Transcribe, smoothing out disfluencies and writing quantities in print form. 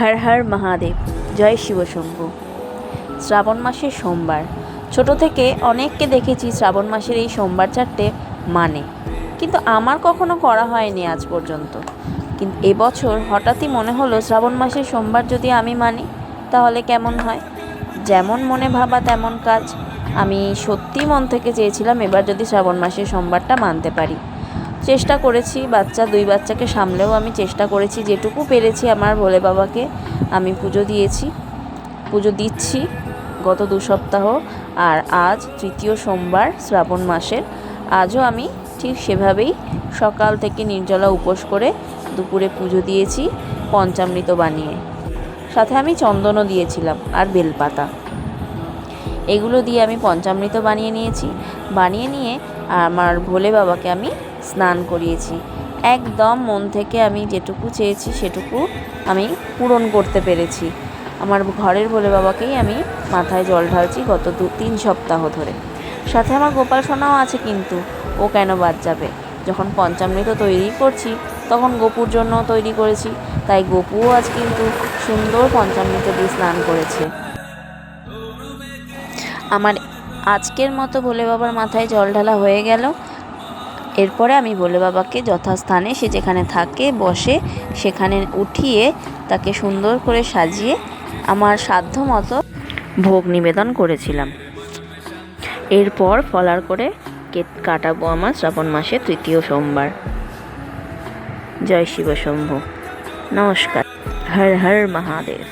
হর হর মহাদেব। জয় শিবশম্ভু। শ্রাবণ মাসের সোমবার। ছোট থেকে অনেককে দেখেছি শ্রাবণ মাসের এই সোমবার চারটে কিন্তু আমার কখনো করা হয়নি আজ পর্যন্ত। কিন্তু এবছর হঠাৎই মনে হলো শ্রাবণ মাসের সোমবার যদি আমি মানি তাহলে কেমন হয়। যেমন মনে ভাবা তেমন কাজ। আমি সত্যি মন থেকে চেয়েছিলাম এবার যদি শ্রাবণ মাসের সোমবারটা মানতে পারি। চেষ্টা করেছি, দুই বাচ্চাকে সামলেও আমি চেষ্টা করেছি যেটুকু পেরেছি। আমার ভোলে বাবাকে আমি পুজো দিচ্ছি গত 2 সপ্তাহ। আর আজ তৃতীয় সোমবার শ্রাবণ মাসের। আজও আমি ঠিক সেভাবেই সকাল থেকে নির্জলা উপোস করে দুপুরে পুজো দিয়েছি পঞ্চামৃত বানিয়ে। সাথে আমি চন্দনও দিয়েছিলাম আর বেলপাতা। এগুলো দিয়ে আমি পঞ্চামৃত বানিয়ে নিয়ে আমার ভোলে বাবাকে আমি স্নান করিয়েছি। একদম মন থেকে আমি যেটুকু চেয়েছি সেটুকু আমি পূরণ করতে পেরেছি। আমার ঘরের ভোলে বাবাকেই আমি মাথায় জল ঢালছি গত 2-3 সপ্তাহ ধরে। সাথে আমার গোপাল সোনাও আছে, কিন্তু ও কেন বাদ যাবে। যখন পঞ্চামৃত তৈরি করছি তখন গোপুর জন্য তৈরি করেছি, তাই গোপুও আজ কিন্তু সুন্দর পঞ্চামৃত দিয়ে স্নান করেছে। আমার আজকের মতো ভোলে বাবার মাথায় জল ঢালা হয়ে গেল। এরপরে আমি ভোলে বাবাকে যথাস্থানে সে যেখানে থাকে বসে সেখানে উঠিয়ে তাকে সুন্দর করে সাজিয়ে আমার সাধ্য মতো ভোগ নিবেদন করেছিলাম। এরপর ফলার করে কাটাবো আমার শ্রাবণ মাসের তৃতীয় সোমবার। জয় শিবশম্ভু। নমস্কার। হর হর মহাদেব।